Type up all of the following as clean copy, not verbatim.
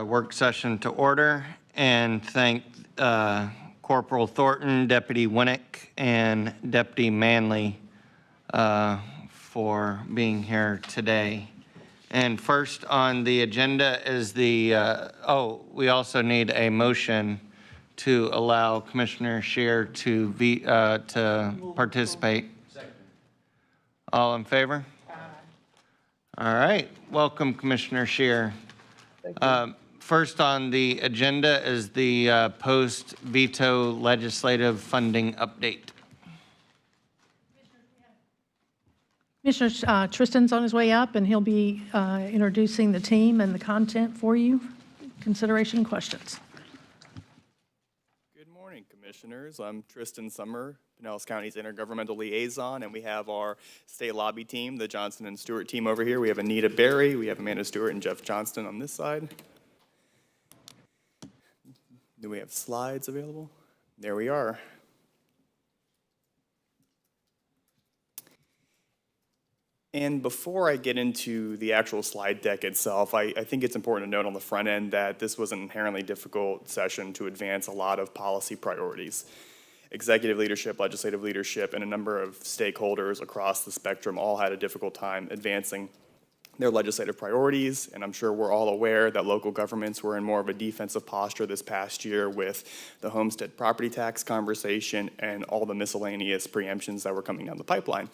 Work session to order, and thank Corporal Thornton, Deputy Winnick, and Deputy Manley for being here today. And first on the agenda is the, we also need a motion to allow Commissioner Scheer to participate. Second. All in favor? Aye. All right, welcome Commissioner Scheer. Thank you. First on the agenda is the post-veto legislative funding update. Commissioner Tristan's on his way up, and he'll be introducing the team and the content for you. Consideration and questions. Good morning, Commissioners. I'm Tristan Summer, Pinellas County's Intergovernmental Liaison, and we have our state lobby team, the Johnson and Stewart team over here. We have Anita Berry, we have Amanda Stewart, and Jeff Johnston on this side. Do we have slides available? There we are. And before I get into the actual slide deck itself, I think it's important to note on the front end that this was an inherently difficult session to advance a lot of policy priorities. Executive leadership, legislative leadership, and a number of stakeholders across the spectrum all had a difficult time advancing their legislative priorities, and I'm sure we're all aware that local governments were in more of a defensive posture this past year with the homestead property tax conversation and all the miscellaneous preemptions that were coming down the pipeline.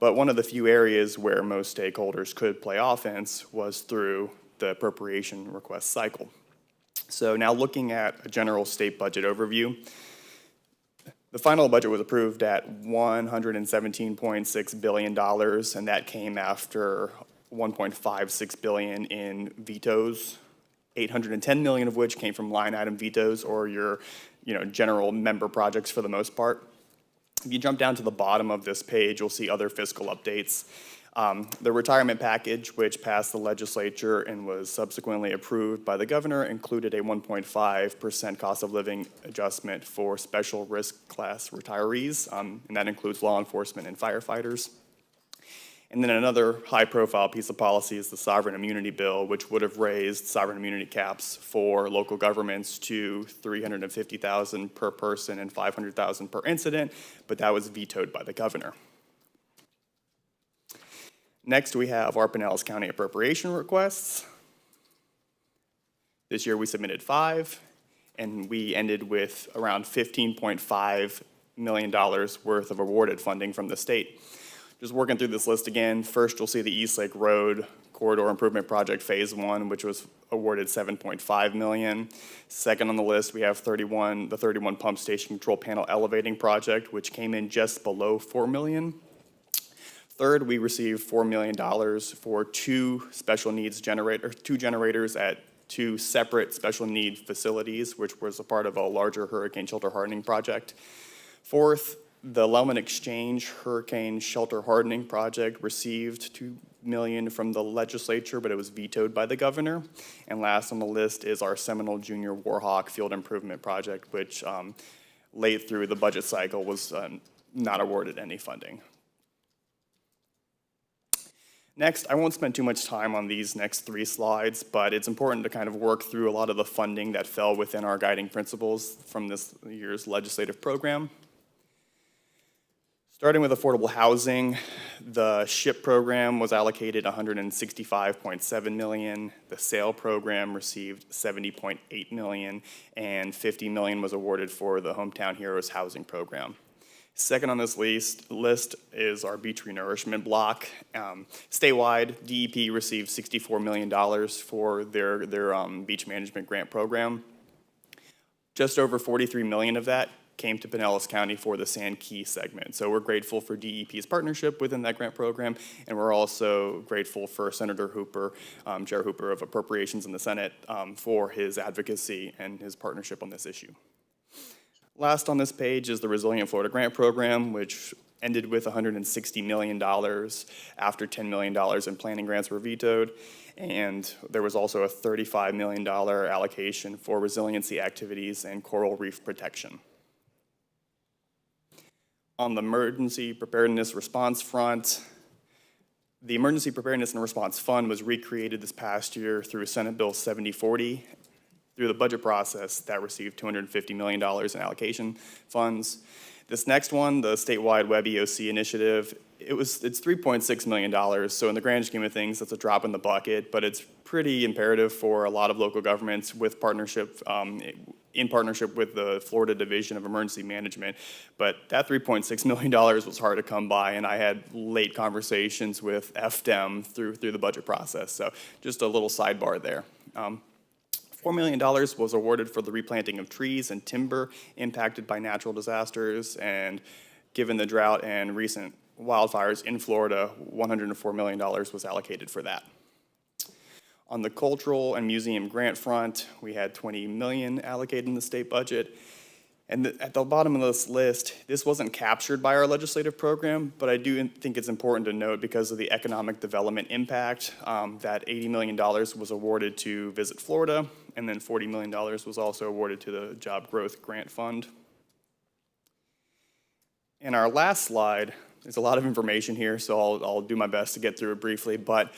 But one of the few areas where most stakeholders could play offense was through the appropriation request cycle. So now looking at a general state budget overview, the final budget was approved at $117.6 billion, and that came after $1.56 billion in vetoes, $810 million of which came from line item vetoes or your general member projects for the most part. If you jump down to the bottom of this page, you'll see other fiscal updates. The retirement package, which passed the legislature and was subsequently approved by the governor, included a 1.5% cost of living adjustment for special risk class retirees, and that includes law enforcement and firefighters. And then another high-profile piece of policy is the sovereign immunity bill, which would have raised sovereign immunity caps for local governments to $350,000 per person and $500,000 per incident, but that was vetoed by the governor. Next, we have our Pinellas County appropriation requests. This year we submitted 5, and we ended with around $15.5 million worth of awarded funding from the state. Just working through this list again, first you'll see the Eastlake Road Corridor Improvement Project Phase 1, which was awarded $7.5 million. Second on the list, we have the 31 Pump Station Control Panel Elevating Project, which came in just below $4 million. Third, we received $4 million for two generators at two separate special need facilities, which was a part of a larger hurricane shelter hardening project. Fourth, the Lellman Exchange Hurricane Shelter Hardening Project received $2 million from the legislature, but it was vetoed by the governor. And last on the list is our Seminole Junior Warhawk Field Improvement Project, which late through the budget cycle was not awarded any funding. Next, I won't spend too much time on these next three slides, but it's important to kind of work through a lot of the funding that fell within our guiding principles from this year's legislative program. Starting with affordable housing, the SHIP program was allocated $165.7 million. The SAIL program received $70.8 million, and $50 million was awarded for the Hometown Heroes housing program. Second on this list is our beach renourishment block. Statewide, DEP received $64 million for their beach management grant program. Just over $43 million of that came to Pinellas County for the Sand Key segment. So we're grateful for DEP's partnership within that grant program, and we're also grateful for Senator Hooper, Chair Hooper of Appropriations in the Senate, for his advocacy and his partnership on this issue. Last on this page is the Resilient Florida Grant Program, which ended with $160 million after $10 million in planning grants were vetoed. And there was also a $35 million allocation for resiliency activities and coral reef protection. On the Emergency Preparedness Response front, the Emergency Preparedness and Response Fund was recreated this past year through Senate Bill 7040. Through the budget process, that received $250 million in allocation funds. This next one, the statewide Web EOC initiative, it's $3.6 million. So in the grand scheme of things, that's a drop in the bucket, but it's pretty imperative for a lot of local governments with partnership, in partnership with the Florida Division of Emergency Management. But that $3.6 million was hard to come by, and I had late conversations with FDEM through the budget process. So just a little sidebar there. $4 million was awarded for the replanting of trees and timber impacted by natural disasters, and given the drought and recent wildfires in Florida, $104 million was allocated for that. On the cultural and museum grant front, we had $20 million allocated in the state budget. And at the bottom of this list, this wasn't captured by our legislative program, but I do think it's important to note because of the economic development impact that $80 million was awarded to Visit Florida, and then $40 million was also awarded to the Job Growth Grant Fund. And our last slide, there's a lot of information here, so I'll do my best to get through it briefly, but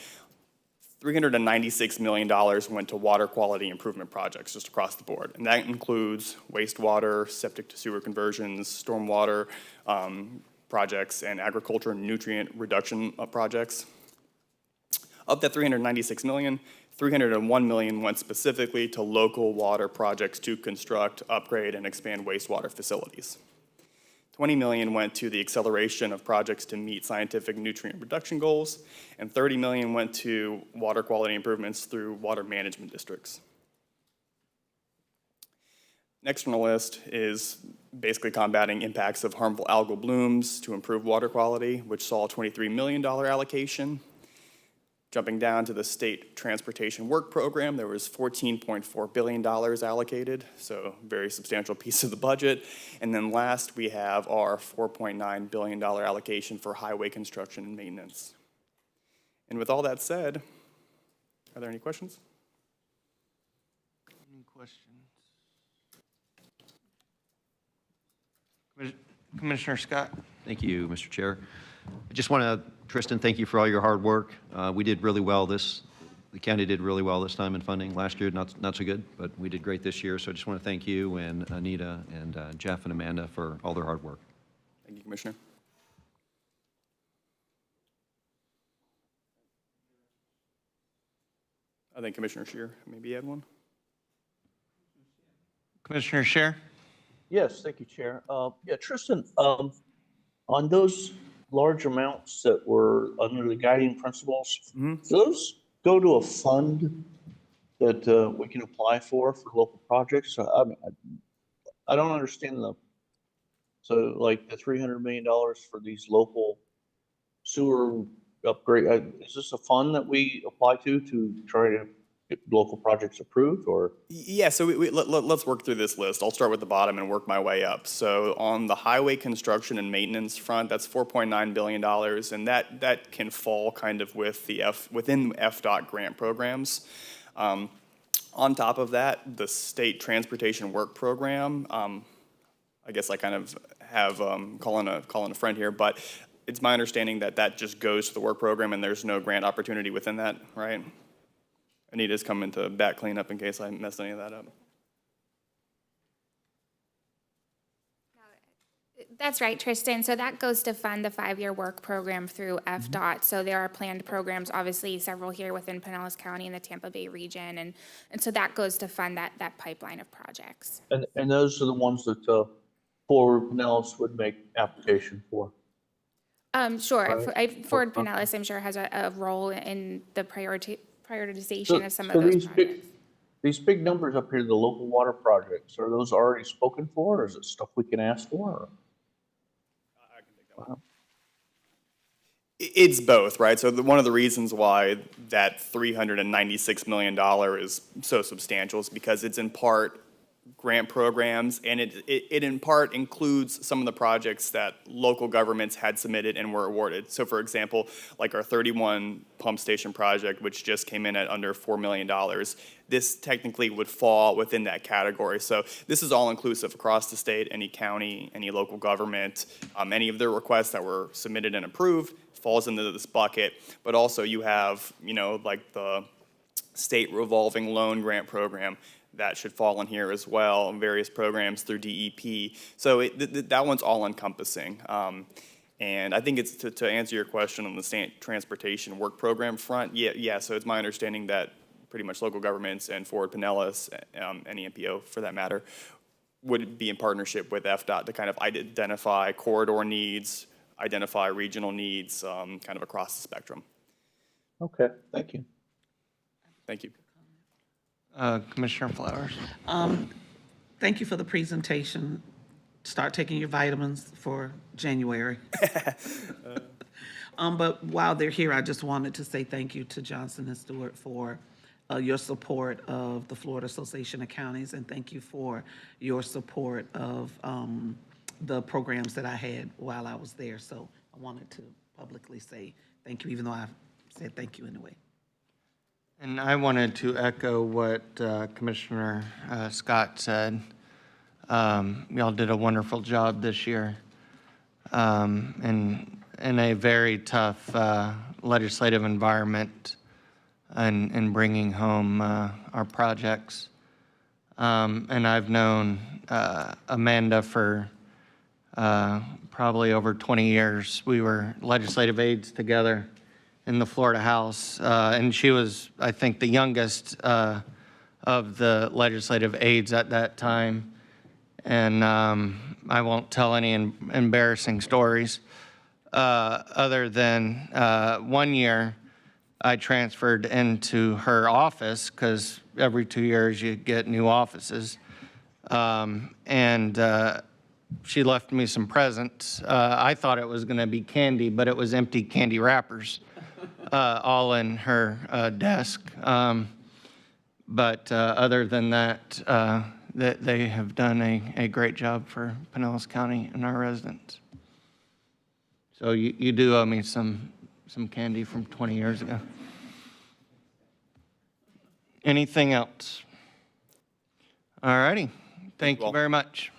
$396 million went to water quality improvement projects just across the board. And that includes wastewater, septic to sewer conversions, stormwater projects, and agriculture and nutrient reduction projects. Of that $396 million, $301 million went specifically to local water projects to construct, upgrade, and expand wastewater facilities. $20 million went to the acceleration of projects to meet scientific nutrient reduction goals, and $30 million went to water quality improvements through water management districts. Next on the list is basically combating impacts of harmful algal blooms to improve water quality, which saw a $23 million allocation. Jumping down to the State Transportation Work Program, there was $14.4 billion allocated, so a very substantial piece of the budget. And then last, we have our $4.9 billion allocation for highway construction and maintenance. And with all that said, are there any questions? Any questions? Commissioner Scott? Thank you, Mr. Chair. I just want to, Tristan, thank you for all your hard work. We did really well the county did really well this time in funding. Last year, not so good, but we did great this year. So I just want to thank you and Anita and Jeff and Amanda for all their hard work. Thank you, Commissioner. I think Commissioner Scheer maybe had one. Commissioner Scheer? Yes, thank you, Chair. Yeah, Tristan, on those large amounts that were under the guiding principles, those go to a fund that we can apply for local projects? So, I mean, I don't understand so like the $300 million for these local sewer upgrade, is this a fund that we apply to try to get local projects approved, or? Yeah, so let's work through this list. I'll start with the bottom and work my way up. So on the highway construction and maintenance front, that's $4.9 billion, and that can fall kind of with within FDOT grant programs. On top of that, the state transportation work program, I guess I kind of have calling a friend here, but it's my understanding that that just goes to the work program and there's no grant opportunity within that, right? Anita's coming to back cleanup in case I messed any of that up. That's right, Tristan. So that goes to fund the 5-year work program through FDOT. So there are planned programs, obviously several here within Pinellas County and the Tampa Bay region. And so that goes to fund that pipeline of projects. And those are the ones that Forward Pinellas would make application for. Sure. Right. Ford Pinellas, I'm sure, has a role in the prioritization So, of some so of those projects. these big numbers up here, the local water projects, are those already spoken for, or is it stuff we can ask for? Or? I can take that one. It's both, right? So one of the reasons why that $396 million is so substantial is because it's in part grant programs, and it in part includes some of the projects that local governments had submitted and were awarded. So for example, like our 31 pump station project, which just came in at under $4 million, this technically would fall within that category. So this is all inclusive across the state, any county, any local government, any of their requests that were submitted and approved falls into this bucket. But also you have, like the state revolving loan grant program, that should fall in here as well, and various programs through DEP. So that one's all encompassing. And I think it's to answer your question on the state transportation work program front, yeah, so it's my understanding that pretty much local governments and Forward Pinellas, any MPO for that matter, would be in partnership with FDOT to kind of identify corridor needs, identify regional needs, kind of across the spectrum. Okay, thank you. Thank you. Commissioner Flowers. Thank you for the presentation. Start taking your vitamins for January. But while they're here, I just wanted to say thank you to Johnson and Stewart for your support of the Florida Association of Counties, and thank you for your support of the programs that I had while I was there. So I wanted to publicly say thank you, even though I said thank you anyway. And I wanted to echo what Commissioner Scott said. Y'all did a wonderful job this year in a very tough legislative environment and bringing home our projects. And I've known Amanda for probably over 20 years. We were legislative aides together in the Florida House, and she was, I think, the youngest of the legislative aides at that time. And I won't tell any embarrassing stories, other than 1 year I transferred into her office, because every 2 years you get new offices. And she left me some presents. I thought it was going to be candy, but it was empty candy wrappers. All in her desk. But other than that, they have done a great job for Pinellas County and our residents. So you do owe me some candy from 20 years ago. Anything else? All righty. Thank you very much.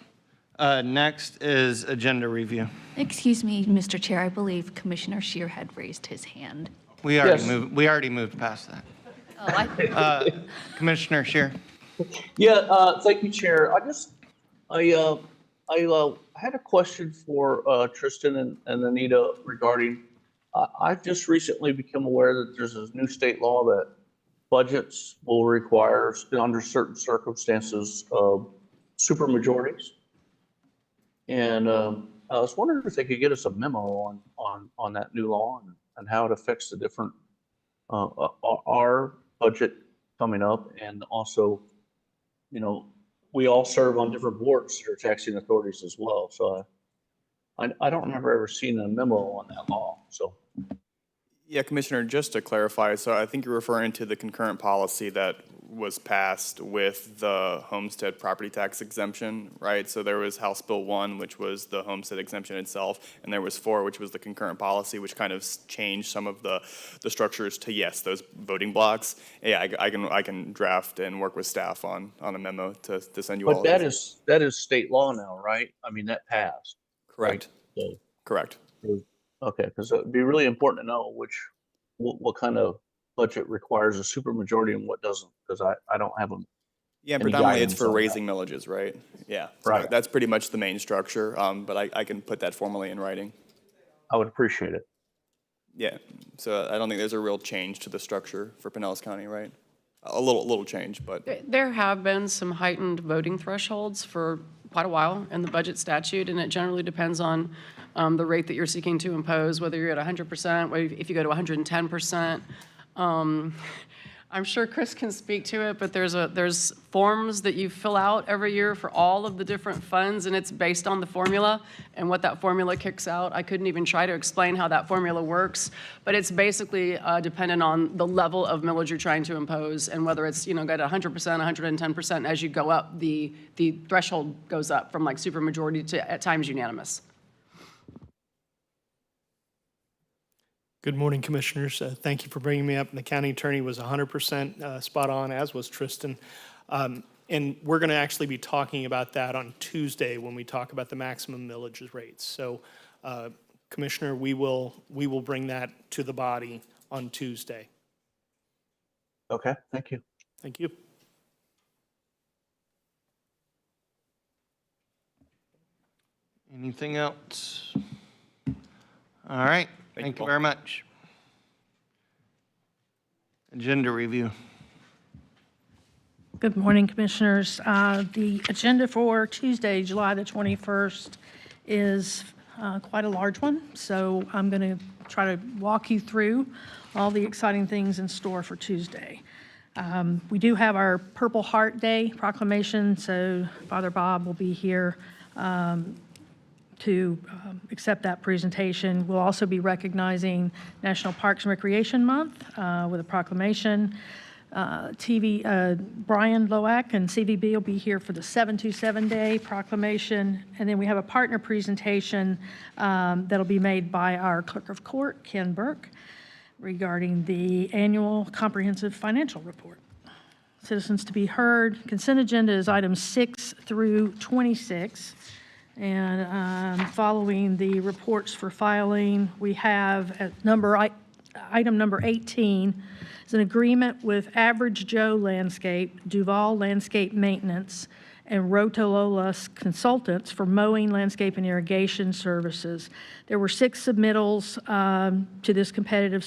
Next is agenda review. Excuse me, Mr. Chair, I believe Commissioner Scheer had raised his hand. We already moved past that. Oh, Commissioner Scheer. Yeah, thank you, Chair. I had a question for Tristan and Anita regarding, I've just recently become aware that there's a new state law that budgets will require, under certain circumstances, supermajorities. And I was wondering if they could get us a memo on that new law and how it affects the different our budget coming up, and also, we all serve on different boards that are taxing authorities as well. So I don't remember ever seeing a memo on that law. So Yeah, Commissioner, just to clarify, so I think you're referring to the concurrent policy that was passed with the homestead property tax exemption, right? So there was House Bill 1, which was the homestead exemption itself, and there was 4, which was the concurrent policy, which kind of changed some of the structures to, yes, those voting blocks. Yeah, I can draft and work with staff on a memo to send you all. but that is state law now, right? I mean, that passed. Correct. Right? Correct. So, okay, because it'd be really important to know what kind of budget requires a supermajority and what doesn't, because I don't have them. Yeah, Any predominantly it's guidance for on raising millages, right? Yeah. So Right. That's pretty much the main structure, but I can put that formally in writing. I would appreciate it. Yeah, so I don't think there's a real change to the structure for Pinellas County, right? A little change, but There have been some heightened voting thresholds for quite a while in the budget statute, and it generally depends on the rate that you're seeking to impose, whether you're at 100%, if you go to 110%. I'm sure Chris can speak to it, but there's forms that you fill out every year for all of the different funds, and it's based on the formula and what that formula kicks out. I couldn't even try to explain how that formula works, but it's basically dependent on the level of millage you're trying to impose and whether it's, got 100%, 110%. As you go up, the threshold goes up from like supermajority to at times unanimous. Good morning, Commissioners. Thank you for bringing me up. And the county attorney was 100% spot on, as was Tristan. And we're going to actually be talking about that on Tuesday when we talk about the maximum millage rates. So, Commissioner, we will bring that to the body on Tuesday. Okay, thank you. Thank you. Anything else? All right. Thank you very much. Agenda review. Good morning, Commissioners. The agenda for Tuesday, July the 21st, is quite a large one, so I'm going to try to walk you through all the exciting things in store for Tuesday. We do have our Purple Heart Day proclamation, so Father Bob will be here to accept that presentation. We'll also be recognizing National Parks and Recreation Month with a proclamation. Brian Loack and CVB will be here for the 727 Day proclamation. And then we have a partner presentation that'll be made by our Clerk of Court, Ken Burke, regarding the annual comprehensive financial report. Citizens to be heard. Consent agenda is items 6 through 26. And following the reports for filing, we have at item number 18 is an agreement with Average Joe Landscape, Duval Landscape Maintenance, and Rotolola Consultants for mowing, landscape, and irrigation services. There were 6 submittals to this competitive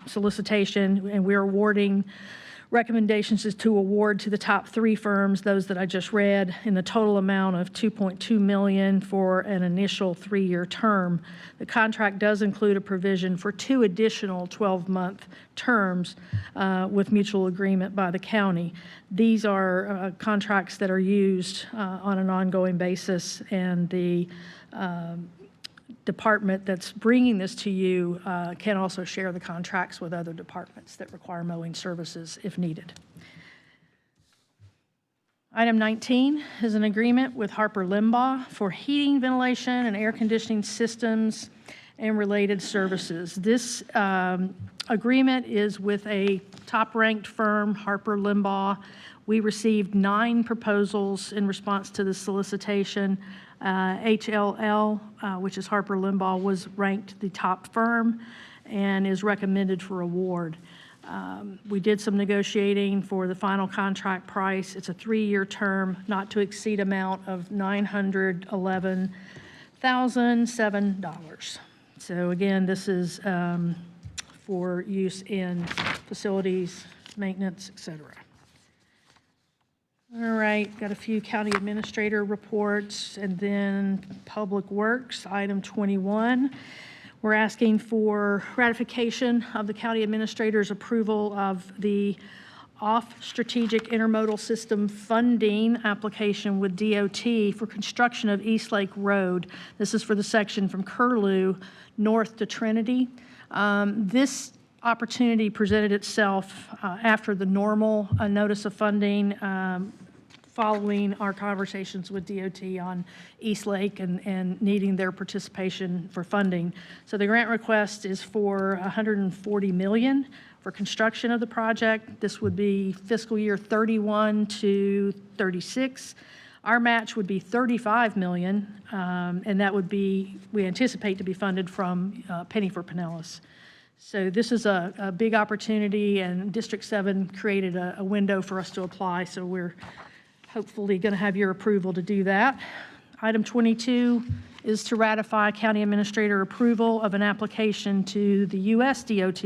solicitation, and we're awarding recommendations is to award to the top 3 firms, those that I just read, in the total amount of $2.2 million for an initial 3-year term. The contract does include a provision for 2 additional 12-month terms with mutual agreement by the county. These are contracts that are used on an ongoing basis, and the department that's bringing this to you can also share the contracts with other departments that require mowing services if needed. Item 19 is an agreement with Harper Limbaugh for heating, ventilation, and air conditioning systems and related services. This agreement is with a top-ranked firm, Harper Limbaugh. We received 9 proposals in response to the solicitation. HLL, which is Harper Limbaugh, was ranked the top firm and is recommended for award. We did some negotiating for the final contract price. It's a 3-year term, not to exceed amount of $911,007. So again, this is for use in facilities, maintenance, et cetera. All right, got a few county administrator reports, and then Public Works, item 21. We're asking for ratification of the county administrator's approval of the off-strategic intermodal system funding application with DOT for construction of East Lake Road. This is for the section from Curlew north to Trinity. This opportunity presented itself after the normal notice of funding following our conversations with DOT on East Lake and needing their participation for funding. So the grant request is for $140 million for construction of the project. This would be fiscal year 31 to 36. Our match would be $35 million, and that would be, we anticipate to be funded from Penny for Pinellas. So this is a big opportunity, and District 7 created a window for us to apply, so we're hopefully going to have your approval to do that. Item 22 is to ratify county administrator approval of an application to the U.S. DOT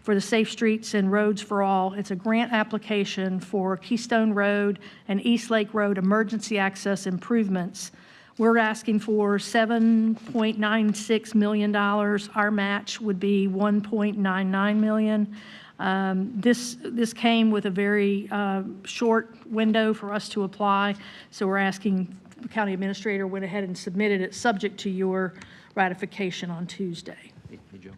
for the Safe Streets and Roads for All. It's a grant application for Keystone Road and East Lake Road emergency access improvements. We're asking for $7.96 million. Our match would be $1.99 million. This came with a very short window for us to apply, so we're asking the county administrator went ahead and submitted it subject to your ratification on Tuesday. Hey, Joe.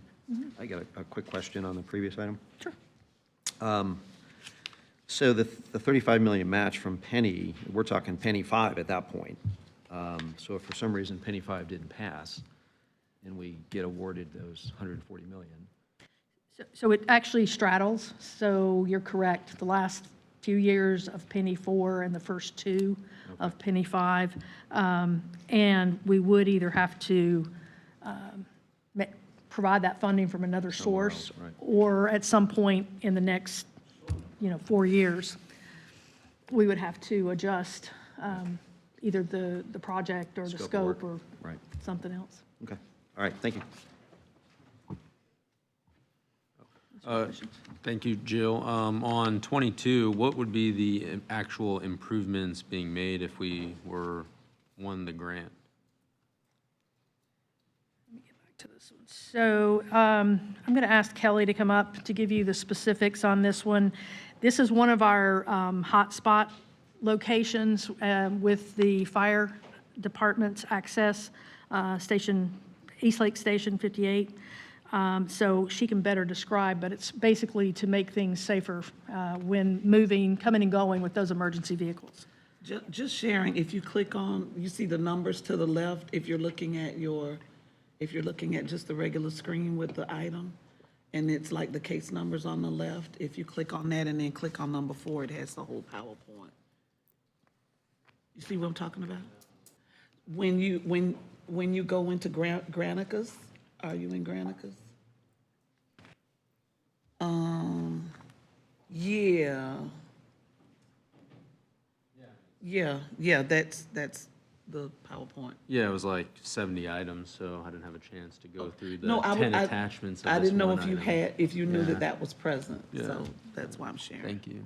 I got a quick question on the previous item. Sure. So the $35 million match from Penny, we're talking Penny 5 at that point. So if for some reason Penny 5 didn't pass and we get awarded those $140 million. So it actually straddles, so you're correct. The last few years of Penny 4 and the first two of Penny 5. And we would either have to provide that funding from another source, right. or at some point in the next 4 years, we would have to adjust either the project or the scope or Right. something else. Okay. All right. Thank you. Thank you, Jill. On 22, what would be the actual improvements being made if we won the grant? Let me get back to this one. So I'm going to ask Kelly to come up to give you the specifics on this one. This is one of our hotspot locations with the fire department's access station, East Lake Station 58. So she can better describe, but it's basically to make things safer when moving, coming and going with those emergency vehicles. Just sharing, if you click on, you see the numbers to the left, if you're looking at just the regular screen with the item, and it's like the case numbers on the left, if you click on that and then click on number 4, it has the whole PowerPoint. You see what I'm talking about? When you go into Granicus, are you in Granicus? Yeah, that's the PowerPoint. Yeah, it was like 70 items, so I didn't have a chance to go through the No, 10 attachments. I didn't know one if you item. if you knew Yeah. that was present, Yeah. so that's why I'm sharing. Thank you.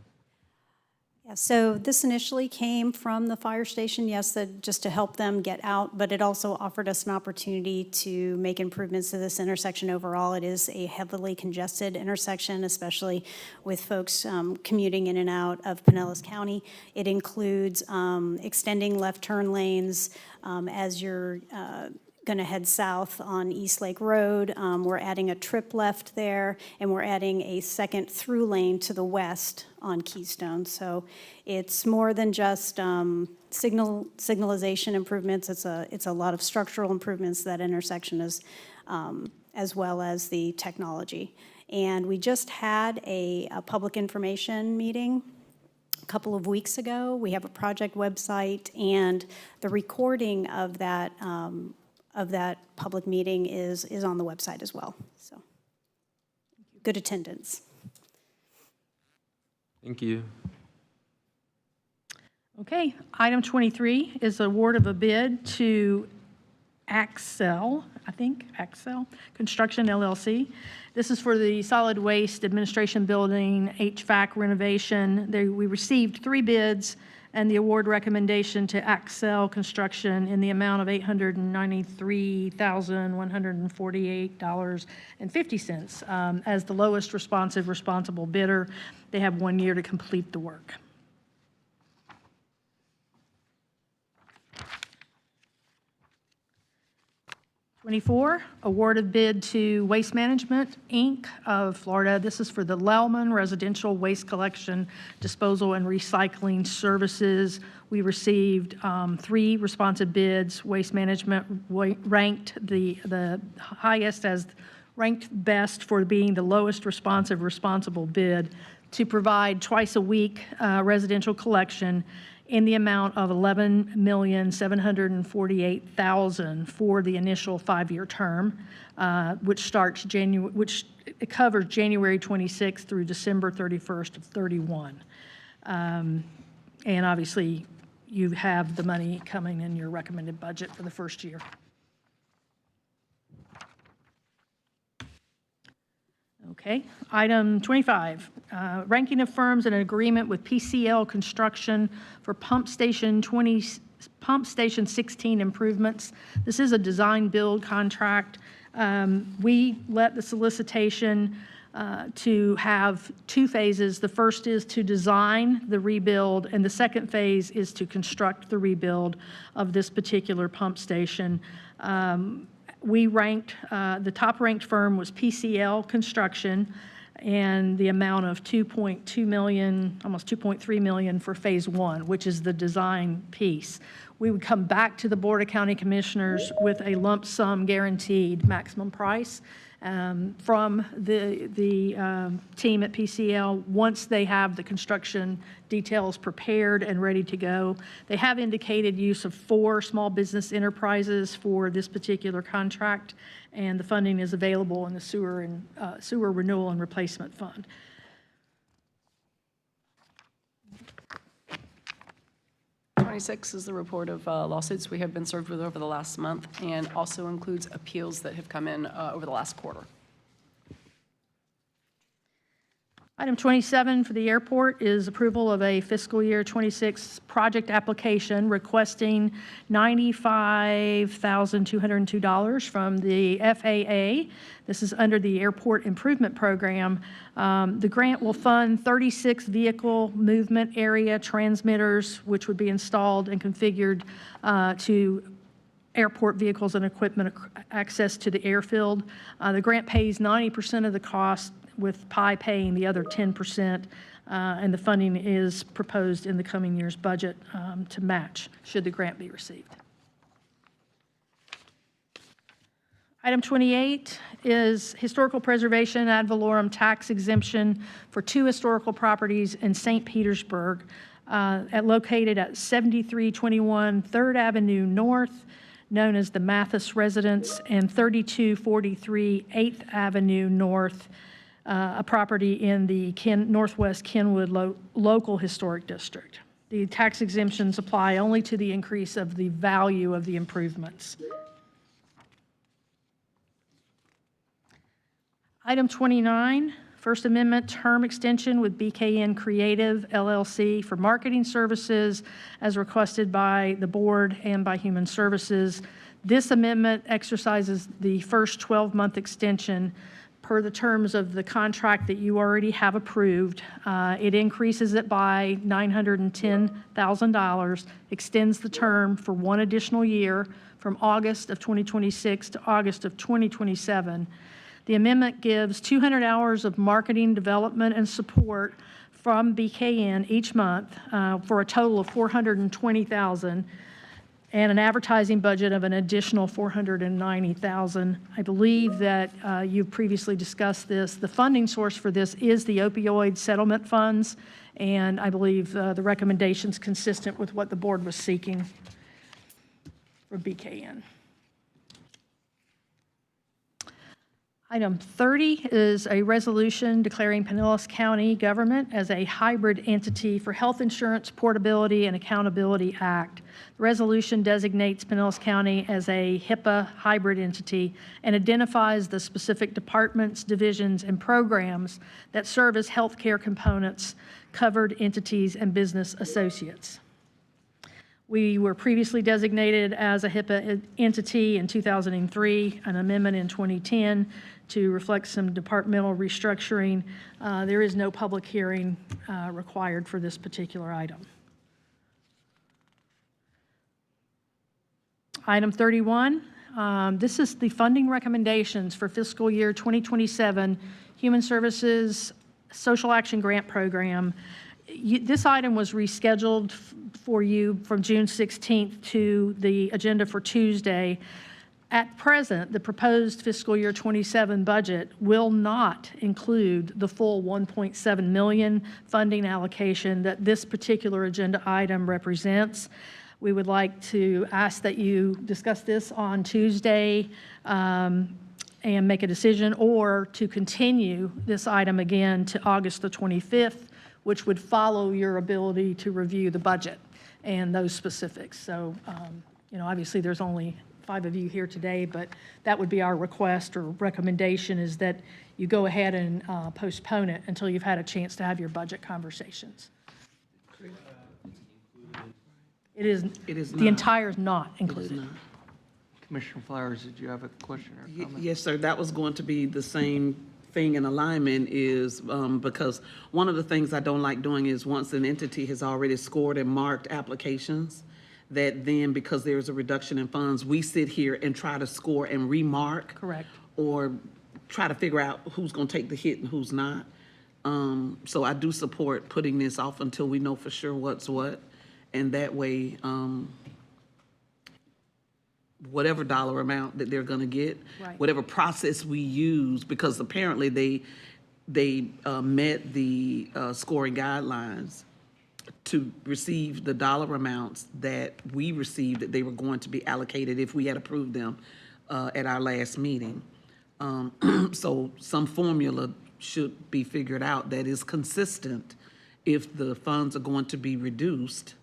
Yeah, so this initially came from the fire station, yes, just to help them get out, but it also offered us an opportunity to make improvements to this intersection overall. It is a heavily congested intersection, especially with folks commuting in and out of Pinellas County. It includes extending left turn lanes as you're going to head south on East Lake Road. We're adding a trip left there, and we're adding a second through lane to the west on Keystone. So it's more than just signalization improvements. It's a lot of structural improvements that intersection is, as well as the technology. And we just had a public information meeting a couple of weeks ago. We have a project website, and the recording of that public meeting is on the website as well. So good attendance. Thank you. Okay, item 23 is award of a bid to Axel Construction LLC. This is for the solid waste administration building HVAC renovation. We received 3 bids, and the award recommendation to Axel Construction in the amount of $893,148.50 as the lowest responsible bidder. They have 1 year to complete the work. '24, awarded bid to Waste Management, Inc. of Florida. This is for the Lellman Residential Waste Collection, Disposal, and Recycling Services. We received 3 responsive bids. Waste Management ranked the highest as ranked best for being the lowest responsible bid to provide twice a week residential collection in the amount of $11,748,000 for the initial 5-year term, which it covers January 26th through December 31st of 31. And obviously, you have the money coming in your recommended budget for the first year. Okay, item 25, ranking of firms in an agreement with PCL Construction for Pump Station 16 improvements. This is a design build contract. We let the solicitation to have 2 phases. The first is to design the rebuild, and the second phase is to construct the rebuild of this particular pump station. We ranked, the top ranked firm was PCL Construction, and the amount of $2.2 million, almost $2.3 million for phase 1, which is the design piece. We would come back to the Board of County Commissioners with a lump sum guaranteed maximum price from the team at PCL once they have the construction details prepared and ready to go. They have indicated use of 4 small business enterprises for this particular contract, and the funding is available in the sewer renewal and replacement fund. '26 is the report of lawsuits we have been served with over the last month, and also includes appeals that have come in over the last quarter. Item 27 for the airport is approval of a fiscal year 26 project application requesting $95,202 from the FAA. This is under the Airport Improvement Program. The grant will fund 36 vehicle movement area transmitters, which would be installed and configured to airport vehicles and equipment access to the airfield. The grant pays 90% of the cost, with PI paying the other 10%, and the funding is proposed in the coming year's budget to match, should the grant be received. Item 28 is historical preservation ad valorem tax exemption for 2 historical properties in St. Petersburg, located at 7321 3rd Avenue North, known as the Mathis Residence, and 3243 8th Avenue North, a property in the Northwest Kenwood Local Historic District. The tax exemptions apply only to the increase of the value of the improvements. Item 29, First Amendment term extension with BKN Creative LLC for marketing services as requested by the board and by Human Services. This amendment exercises the first 12-month extension per the terms of the contract that you already have approved. It increases it by $910,000, extends the term for 1 additional year from August of 2026 to August of 2027. The amendment gives 200 hours of marketing development and support from BKN each month for a total of $420,000, and an advertising budget of an additional $490,000. I believe that you've previously discussed this. The funding source for this is the opioid settlement funds, and I believe the recommendation's consistent with what the board was seeking for BKN. Item 30 is a resolution declaring Pinellas County government as a hybrid entity for Health Insurance Portability and Accountability Act. The resolution designates Pinellas County as a HIPAA hybrid entity and identifies the specific departments, divisions, and programs that serve as healthcare components, covered entities, and business associates. We were previously designated as a HIPAA entity in 2003, an amendment in 2010 to reflect some departmental restructuring. There is no public hearing required for this particular item. Item 31, this is the funding recommendations for fiscal year 2027 Human Services Social Action Grant Program. This item was rescheduled for you from June 16th to the agenda for Tuesday. At present, the proposed fiscal year 27 budget will not include the full 1.7 million funding allocation that this particular agenda item represents. We would like to ask that you discuss this on Tuesday and make a decision, or to continue this item again to August the 25th, which would follow your ability to review the budget and those specifics. So, obviously there's only 5 of you here today, but that would be our request or recommendation, is that you go ahead and postpone it until you've had a chance to have your budget conversations. It is the not. entire is not included. Commissioner Flowers, did you have a question or comment? Yes, sir. That was going to be the same thing in alignment, is because one of the things I don't like doing is, once an entity has already scored and marked applications, that then, because there's a reduction in funds, we sit here and try to score and remark. Correct. Or try to figure out who's going to take the hit and who's not. So I do support putting this off until we know for sure what's what. And that way, whatever dollar amount that they're going to get, Right. whatever process we use, because apparently they met the scoring guidelines to receive the dollar amounts that we received, that they were going to be allocated if we had approved them at our last meeting. So some formula should be figured out that is consistent if the funds are going to be reduced,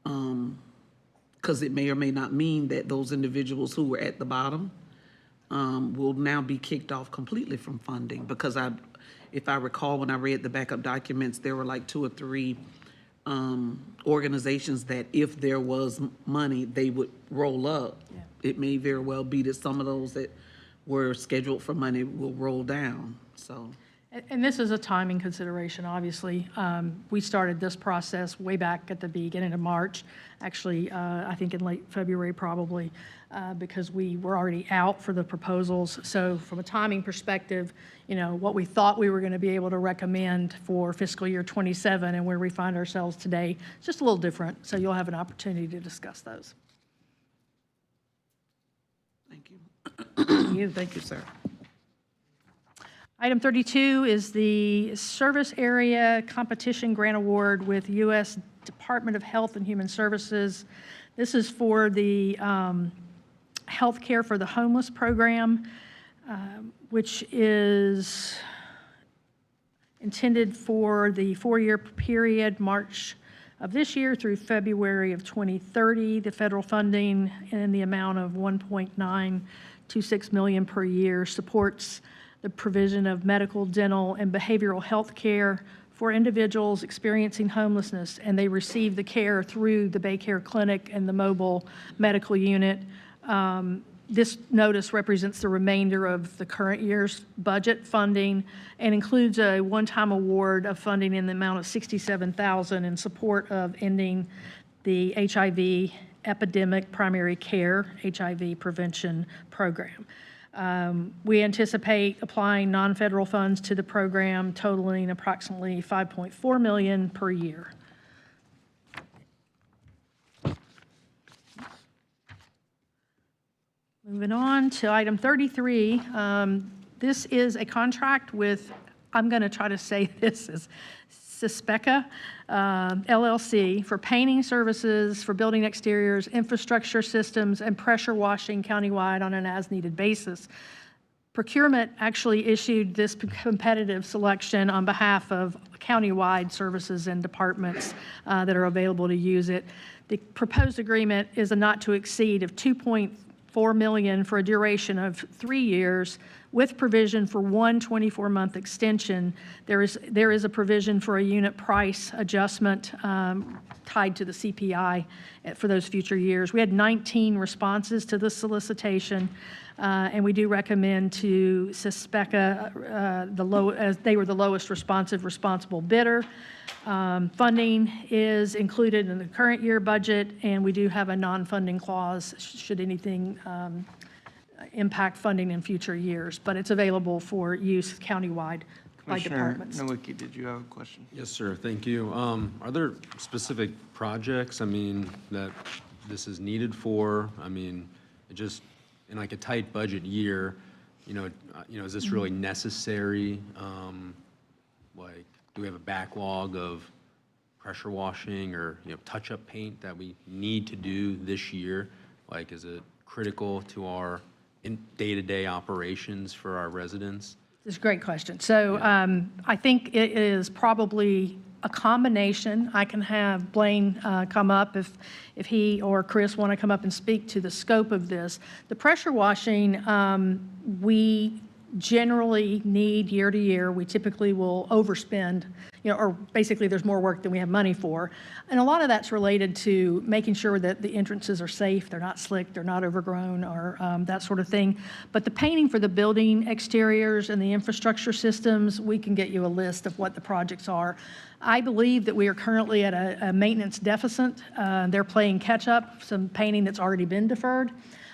because it may or may not mean that those individuals who were at the bottom will now be kicked off completely from funding. Because if I recall, when I read the backup documents, there were like 2 or 3 organizations that if there was money, they would roll up. Yeah. It may very well be that some of those that were scheduled for money will roll down, so. And this is a timing consideration, obviously. We started this process way back at the beginning of March, actually, I think in late February probably, because we were already out for the proposals. So from a timing perspective, what we thought we were going to be able to recommend for fiscal year 27 and where we find ourselves today, it's just a little different. So you'll have an opportunity to discuss those. Thank you. Thank you, sir. Item 32 is the Service Area Competition Grant Award with U.S. Department of Health and Human Services. This is for the Health Care for the Homeless program, which is intended for the 4-year period, March of this year through February of 2030. The federal funding in the amount of $1.926 million per year supports the provision of medical, dental, and behavioral health care for individuals experiencing homelessness, and they receive the care through the Bay Care Clinic and the mobile medical unit. This notice represents the remainder of the current year's budget funding and includes a one-time award of funding in the amount of $67,000 in support of ending the HIV epidemic primary care HIV prevention program. We anticipate applying non-federal funds to the program totaling approximately $5.4 million per year. Moving on to item 33, this is a contract with, I'm going to try to say this as Suspecca LLC for painting services for building exteriors, infrastructure systems, and pressure washing countywide on an as-needed basis. Procurement actually issued this competitive selection on behalf of countywide services and departments that are available to use it. The proposed agreement is a not to exceed of $2.4 million for a duration of 3 years with provision for one 24-month extension. There is a provision for a unit price adjustment tied to the CPI for those future years. We had 19 responses to this solicitation, and we do recommend to Suspecca, as they were the lowest responsible bidder. Funding is included in the current year budget, and we do have a non-funding clause should anything impact funding in future years, but it's available for use countywide by departments. Commissioner Nowicki, did you have a question? Yes, sir, thank you. Are there specific projects, I mean, that this is needed for? I mean, it just, in like a tight budget year, is this really necessary? Like, do we have a backlog of pressure washing or, touch-up paint that we need to do this year? Like, is it critical to our day-to-day operations for our residents? It's a great question. So I think it is probably a combination. I can have Blaine come up if he or Chris want to come up and speak to the scope of this. The pressure washing, we generally need year to year. We typically will overspend, or basically there's more work than we have money for. And a lot of that's related to making sure that the entrances are safe, they're not slick, they're not overgrown, or that sort of thing. But the painting for the building exteriors and the infrastructure systems, we can get you a list of what the projects are. I believe that we are currently at a maintenance deficit. They're playing catch up, some painting that's already been deferred.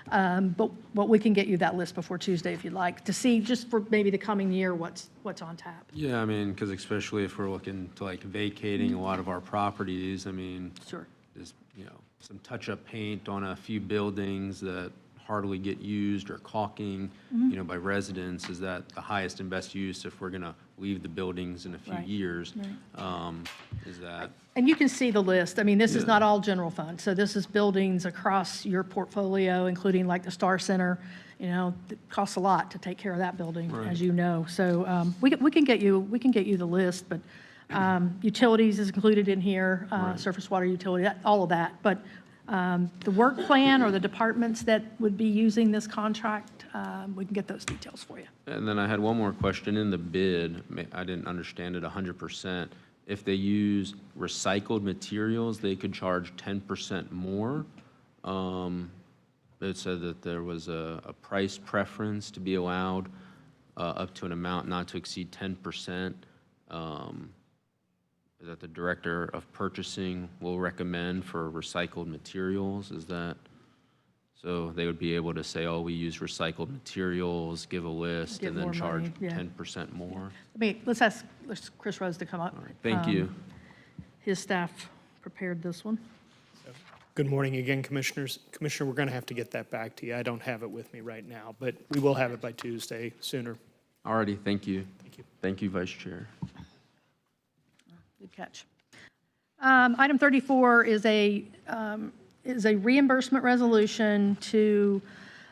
But we can get you that list before Tuesday if you'd like, to see just for maybe the coming year what's on tap. Yeah, I mean, because especially if we're looking to like vacating a lot of our properties, I mean, Sure. there's, some touch-up paint on a few buildings that hardly get used or caulking, by residents, is that the highest and best use if we're going to leave the buildings in a few Right. years? Is that, And you can see the list. I mean, this is Yeah. not all general fund. So this is buildings across your portfolio, including like the Star Center. It costs a lot to take care of that building, Right. as you know. So we can get you the list, but utilities is included in here, Right. surface water utility, all of that. But the work plan or the departments that would be using this contract, we can get those details for you. and then I had one more question in the bid. I didn't understand it 100%. If they use recycled materials, they could charge 10% more. It said that there was a price preference to be allowed up to an amount not to exceed 10%. That the Director of Purchasing will recommend for recycled materials. Is that, so they would be able to say, oh, we use recycled materials, give a list, Give and then more charge money, yeah. 10% more? Let's ask Chris Rose to come up. Thank you. His staff prepared this one. Good morning again, Commissioners. Commissioner, we're going to have to get that back to you. I don't have it with me right now, but we will have it by Tuesday, sooner. Alrighty, thank you. Thank you. Thank you, Vice Chair. Good catch. Item 34 is a reimbursement resolution to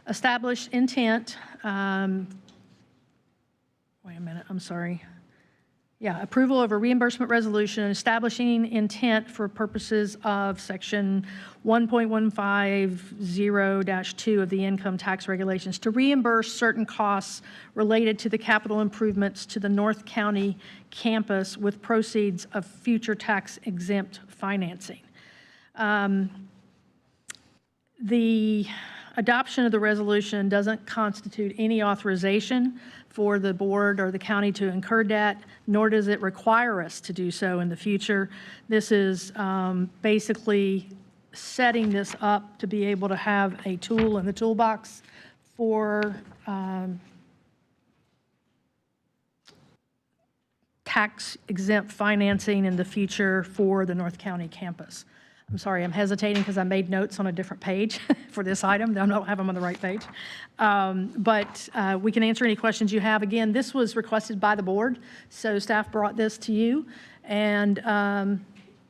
establish intent. Wait a minute, I'm sorry. Yeah, approval of a reimbursement resolution establishing intent for purposes of Section 1.150-2 of the income tax regulations to reimburse certain costs related to the capital improvements to the North County campus with proceeds of future tax exempt financing. The adoption of the resolution doesn't constitute any authorization for the board or the county to incur debt, nor does it require us to do so in the future. This is basically setting this up to be able to have a tool in the toolbox for tax exempt financing in the future for the North County campus. I'm sorry, I'm hesitating because I made notes on a different page for this item. I don't have them on the right page. But we can answer any questions you have. Again, this was requested by the board, so staff brought this to you. And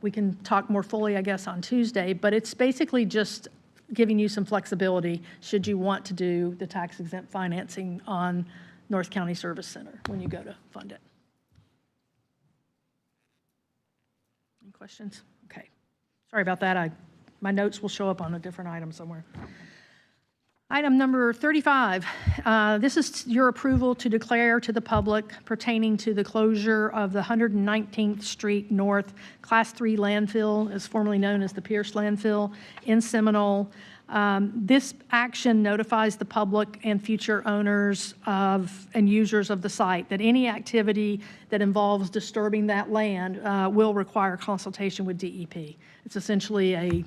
we can talk more fully, I guess, on Tuesday. But it's basically just giving you some flexibility should you want to do the tax exempt financing on North County Service Center when you go to fund it. Any questions? Okay. Sorry about that. My notes will show up on a different item somewhere. Item number 35, this is your approval to declare to the public pertaining to the closure of the 119th Street North Class 3 landfill, as formerly known as the Pierce landfill in Seminole. This action notifies the public and future owners of and users of the site that any activity that involves disturbing that land will require consultation with DEP. It's essentially a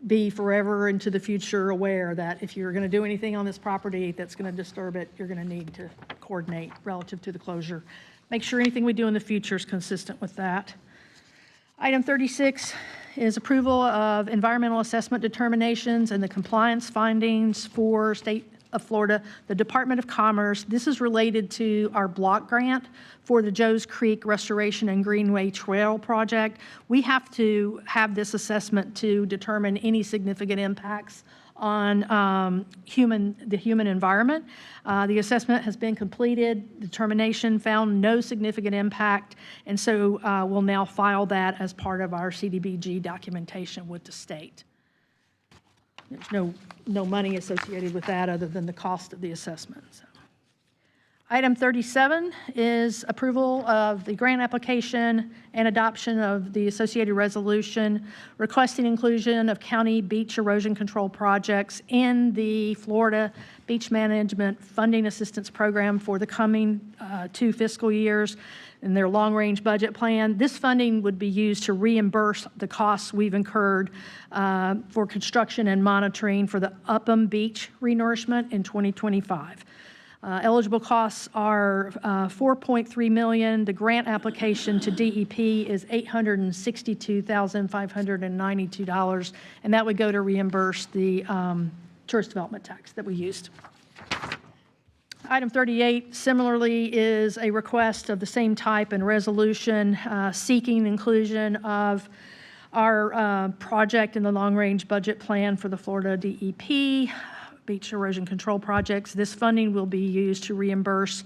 be forever into the future aware that if you're going to do anything on this property that's going to disturb it, you're going to need to coordinate relative to the closure. Make sure anything we do in the future is consistent with that. Item 36 is approval of environmental assessment determinations and the compliance findings for State of Florida, the Department of Commerce. This is related to our block grant for the Joes Creek Restoration and Greenway Trail project. We have to have this assessment to determine any significant impacts on the human environment. The assessment has been completed. Determination found no significant impact, and so we'll now file that as part of our CDBG documentation with the state. There's no money associated with that other than the cost of the assessment. So. Item 37 is approval of the grant application and adoption of the associated resolution requesting inclusion of county beach erosion control projects in the Florida Beach Management Funding Assistance Program for the coming 2 fiscal years in their long-range budget plan. This funding would be used to reimburse the costs we've incurred for construction and monitoring for the Upham Beach renourishment in 2025. Eligible costs are $4.3 million. The grant application to DEP is $862,592, and that would go to reimburse the tourist development tax that we used. Item 38, similarly, is a request of the same type and resolution seeking inclusion of our project in the long-range budget plan for the Florida DEP. Beach erosion control projects. This funding will be used to reimburse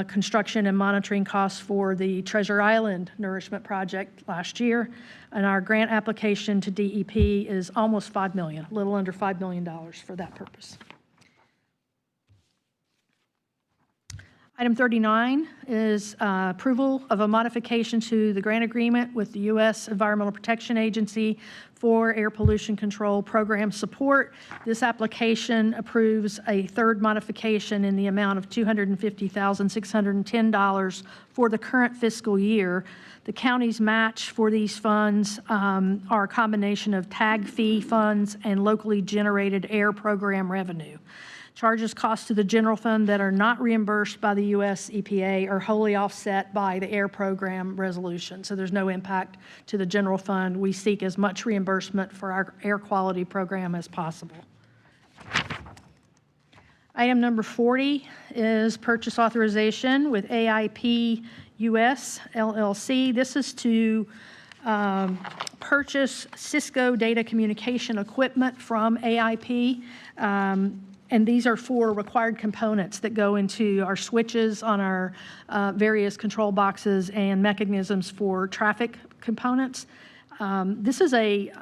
construction and monitoring costs for the Treasure Island nourishment project last year. And our grant application to DEP is almost $5 million, a little under $5 million for that purpose. Item 39 is approval of a modification to the grant agreement with the U.S. Environmental Protection Agency for air pollution control program support. This application approves a third modification in the amount of $250,610 for the current fiscal year. The county's match for these funds are a combination of tag fee funds and locally generated air program revenue. Charges costs to the general fund that are not reimbursed by the U.S. EPA are wholly offset by the air program resolution. So there's no impact to the general fund. We seek as much reimbursement for our air quality program as possible. Item number 40 is purchase authorization with AIP US LLC. This is to purchase Cisco data communication equipment from AIP. And these are 4 required components that go into our switches on our various control boxes and mechanisms for traffic components. This is a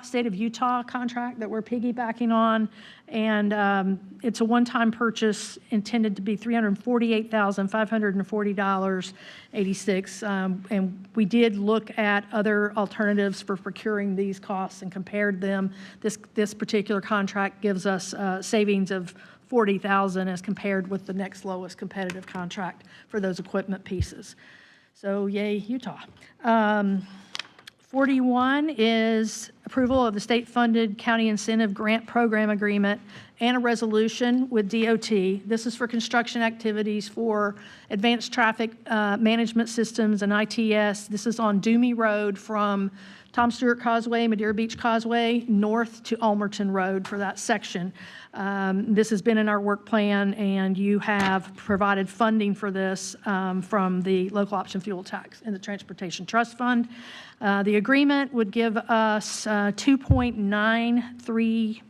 state of Utah contract that we're piggybacking on, and it's a one-time purchase intended to be $348,540.86. And we did look at other alternatives for procuring these costs and compared them. This particular contract gives us savings of $40,000 as compared with the next lowest competitive contract for those equipment pieces. So yay, Utah. 41 is approval of the state-funded county incentive grant program agreement and a resolution with DOT. This is for construction activities for advanced traffic management systems and ITS. This is on Dumie Road from Tom Stewart Causeway, Madeira Beach Causeway, north to Almerton Road for that section. This has been in our work plan, and you have provided funding for this from the local option fuel tax and the Transportation Trust Fund. The agreement would give us $2.932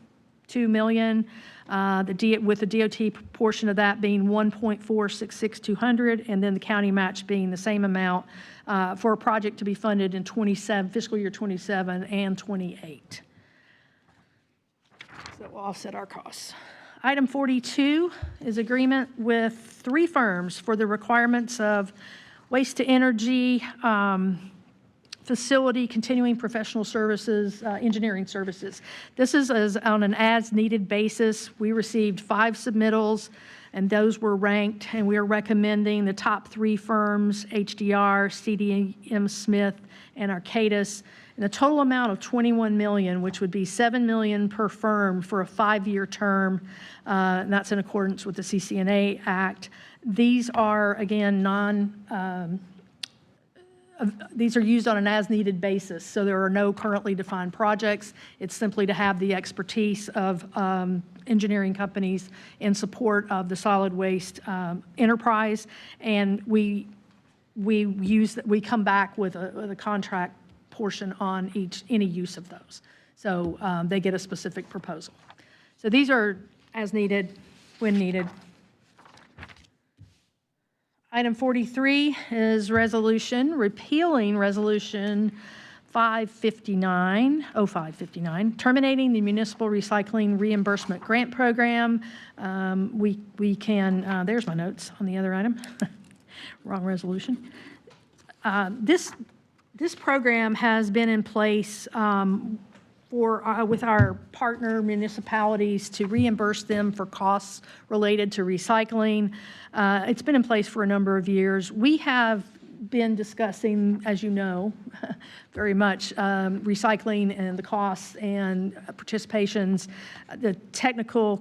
million, with the DOT portion of that being $1.466200, and then the county match being the same amount for a project to be funded in fiscal year 27 and 28. So we'll offset our costs. Item 42 is agreement with 3 firms for the requirements of waste to energy, facility, continuing professional services, engineering services. This is on an as-needed basis. We received 5 submittals, and those were ranked, and we are recommending the top 3 firms, HDR, CDM Smith, and Arcadis, and a total amount of $21 million, which would be $7 million per firm for a 5-year term, and that's in accordance with the CCNA Act. These are, again, these are used on an as-needed basis, so there are no currently defined projects. It's simply to have the expertise of engineering companies in support of the solid waste enterprise, and we come back with a contract portion on any use of those. So they get a specific proposal. So these are as needed, when needed. Item 43 is resolution repealing Resolution 0559, terminating the municipal recycling reimbursement grant program. We can, there's my notes on the other item. Wrong resolution. This program has been in place with our partner municipalities to reimburse them for costs related to recycling. It's been in place for a number of years. We have been discussing, as you know, very much recycling and the costs and participations. The technical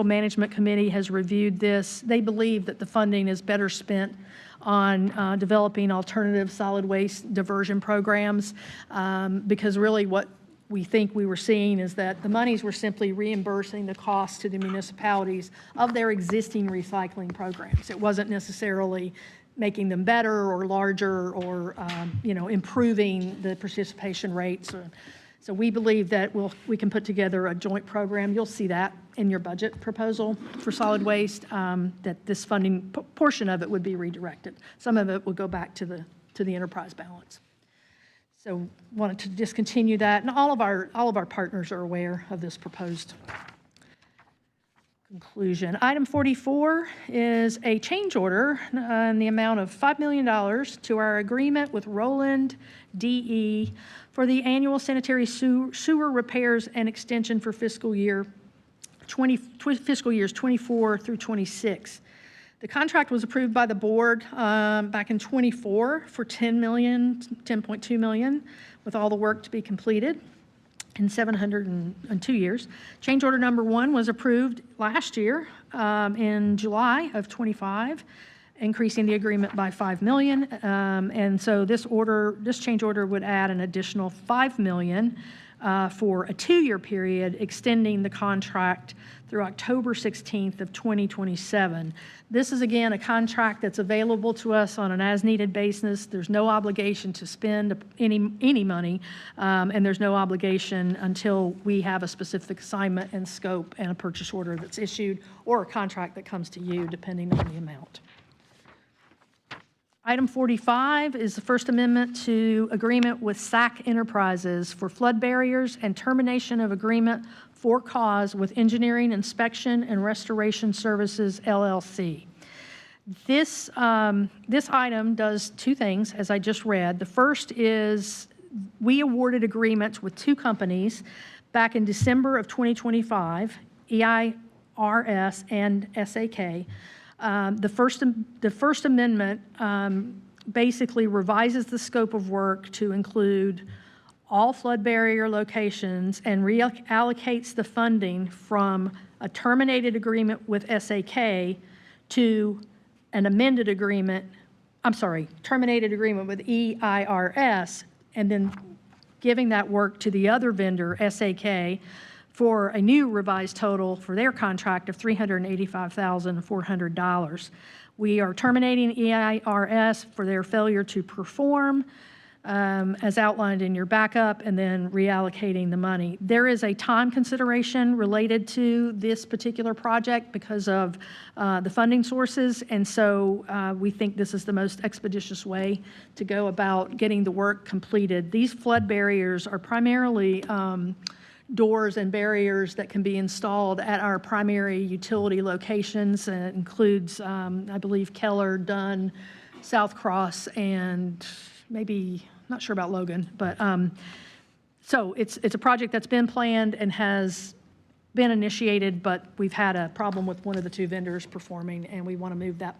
management committee has reviewed this. They believe that the funding is better spent on developing alternative solid waste diversion programs because really what we think we were seeing is that the monies were simply reimbursing the costs to the municipalities of their existing recycling programs. It wasn't necessarily making them better or larger or improving the participation rates. So we believe that we can put together a joint program. You'll see that in your budget proposal for solid waste, that this funding portion of it would be redirected. Some of it will go back to the enterprise balance. So wanted to discontinue that, and all of our partners are aware of this proposed conclusion. Item 44 is a change order in the amount of $5 million to our agreement with Roland DE for the annual sanitary sewer repairs and extension for fiscal years 24 through 26. The contract was approved by the board back in 24 for $10.2 million, with all the work to be completed in 702 years. Change order number 1 was approved last year in July of 25, increasing the agreement by $5 million. And so this change order would add an additional $5 million for a 2-year period, extending the contract through October 16th of 2027. This is, again, a contract that's available to us on an as-needed basis. There's no obligation to spend any money, and there's no obligation until we have a specific assignment and scope and a purchase order that's issued or a contract that comes to you, depending on the amount. Item 45 is the First Amendment to agreement with SAC Enterprises for flood barriers and termination of agreement for cause with Engineering Inspection and Restoration Services, LLC. This item does 2 things, as I just read. The first is we awarded agreements with 2 companies back in December of 2025, EIRS and SAK. The First Amendment basically revises the scope of work to include all flood barrier locations and reallocates the funding from a terminated agreement with SAK to an amended agreement, terminated agreement with EIRS, and then giving that work to the other vendor, SAK, for a new revised total for their contract of $385,400. We are terminating EIRS for their failure to perform, as outlined in your backup, and then reallocating the money. There is a time consideration related to this particular project because of the funding sources, and so we think this is the most expeditious way to go about getting the work completed. These flood barriers are primarily doors and barriers that can be installed at our primary utility locations. And it includes, I believe, Keller, Dunn, South Cross, and maybe, not sure about Logan, but so it's a project that's been planned and has been initiated, but we've had a problem with one of the two vendors performing, and we want to move that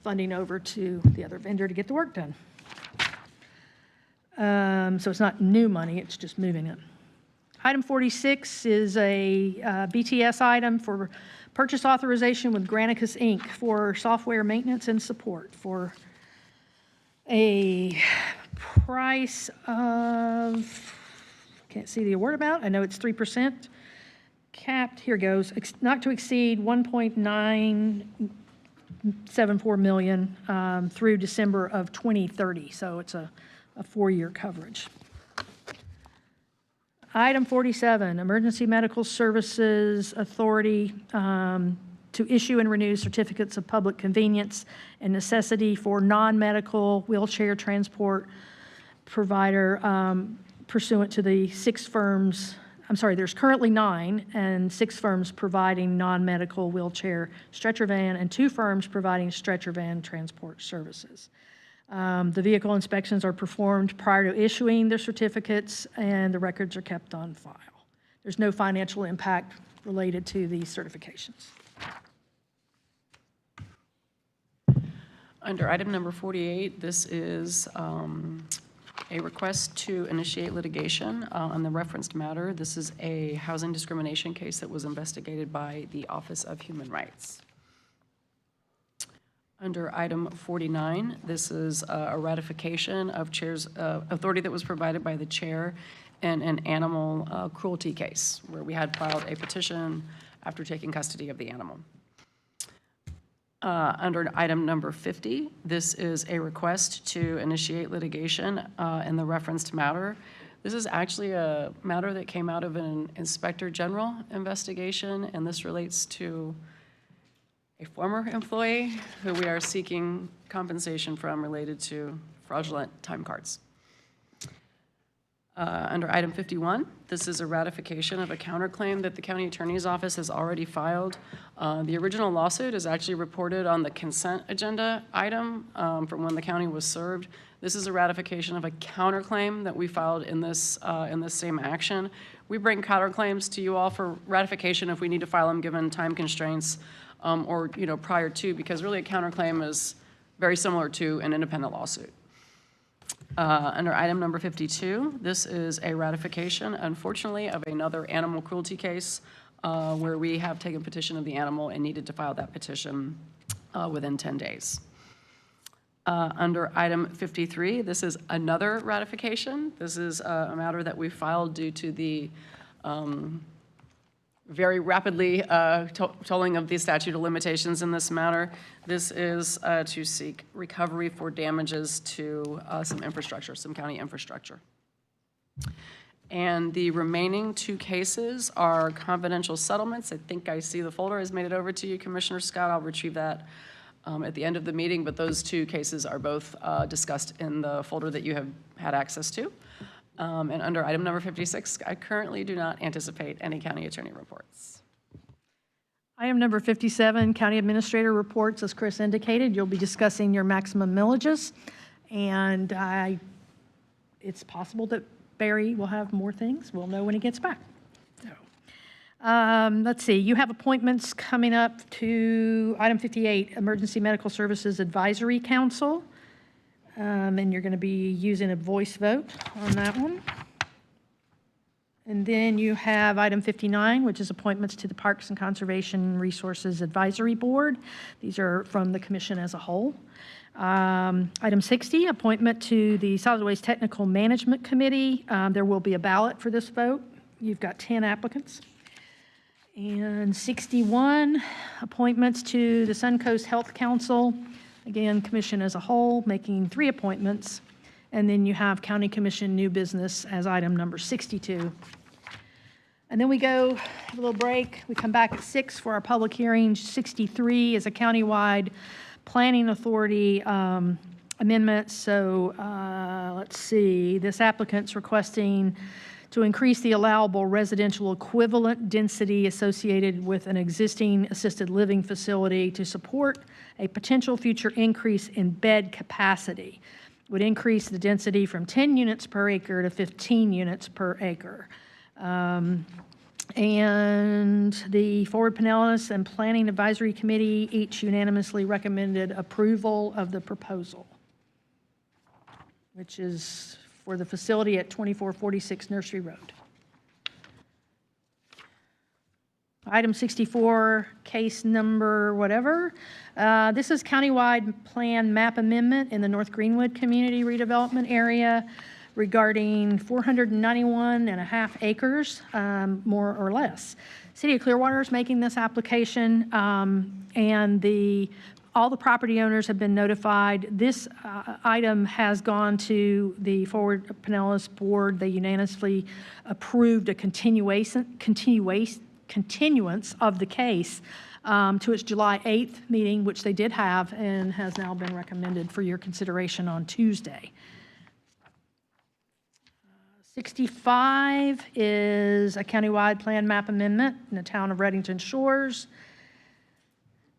funding over to the other vendor to get the work done. So it's not new money, it's just moving it. Item 46 is a BTS item for purchase authorization with Granicus Inc. for software maintenance and support for a price of, can't see the award amount, I know it's 3%, capped, here goes, not to exceed 1.974 million through December of 2030, so it's a 4-year coverage. Item 47, Emergency Medical Services Authority to issue and renew certificates of public convenience and necessity for non-medical wheelchair transport provider pursuant to the 6 firms, I'm sorry, there's currently 9 and 6 firms providing non-medical wheelchair stretcher van and 2 firms providing stretcher van transport services. The vehicle inspections are performed prior to issuing their certificates, and the records are kept on file. There's no financial impact related to these certifications. Under item number 48, this is a request to initiate litigation on the referenced matter. This is a housing discrimination case that was investigated by the Office of Human Rights. Under item 49, this is a ratification of chair's authority that was provided by the chair in an animal cruelty case where we had filed a petition after taking custody of the animal. Under item number 50, this is a request to initiate litigation in the referenced matter. This is actually a matter that came out of an Inspector General investigation, and this relates to a former employee who we are seeking compensation from related to fraudulent time cards. Under item 51, this is a ratification of a counterclaim that the county attorney's office has already filed. The original lawsuit is actually reported on the consent agenda item from when the county was served. This is a ratification of a counterclaim that we filed in this same action. We bring counterclaims to you all for ratification if we need to file them given time constraints or prior to, because really a counterclaim is very similar to an independent lawsuit. Under item number 52, this is a ratification, unfortunately, of another animal cruelty case where we have taken petition of the animal and needed to file that petition within 10 days. Under item 53, this is another ratification. This is a matter that we filed due to the very rapidly tolling of the statute of limitations in this matter. This is to seek recovery for damages to some infrastructure, some county infrastructure. And the remaining 2 cases are confidential settlements. I think I see the folder has made it over to you, Commissioner Scott. I'll retrieve that at the end of the meeting, but those 2 cases are both discussed in the folder that you have had access to. And under item number 56, I currently do not anticipate any county attorney reports. Item number 57, county administrator reports. As Chris indicated, you'll be discussing your maximum millages, and it's possible that Barry will have more things. We'll know when he gets back. So, let's see, you have appointments coming up to item 58, Emergency Medical Services Advisory Council. And you're going to be using a voice vote on that one. And then you have item 59, which is appointments to the Parks and Conservation Resources Advisory Board. These are from the commission as a whole. Item 60, appointment to the Solid Waste Technical Management Committee. There will be a ballot for this vote. You've got 10 applicants. And 61, appointments to the Suncoast Health Council. Again, commission as a whole, making 3 appointments. And then you have county commission new business as item number 62. And then we go, have a little break. We come back at 6 for our public hearing. 63 is a countywide planning authority amendment. So let's see, this applicant's requesting to increase the allowable residential equivalent density associated with an existing assisted living facility to support a potential future increase in bed capacity. Would increase the density from 10 units per acre to 15 units per acre. And the Forward Pinellas and Planning Advisory Committee each unanimously recommended approval of the proposal, which is for the facility at 2446 Nursery Road. Item 64, case number whatever. This is countywide plan map amendment in the North Greenwood Community Redevelopment Area regarding 491.5 acres, more or less. City of Clearwater is making this application, and all the property owners have been notified. This item has gone to the Forward Pinellas Board. They unanimously approved a continuance of the case to its July 8th meeting, which they did have, and has now been recommended for your consideration on Tuesday. 65 is a countywide plan map amendment in the town of Redington Shores,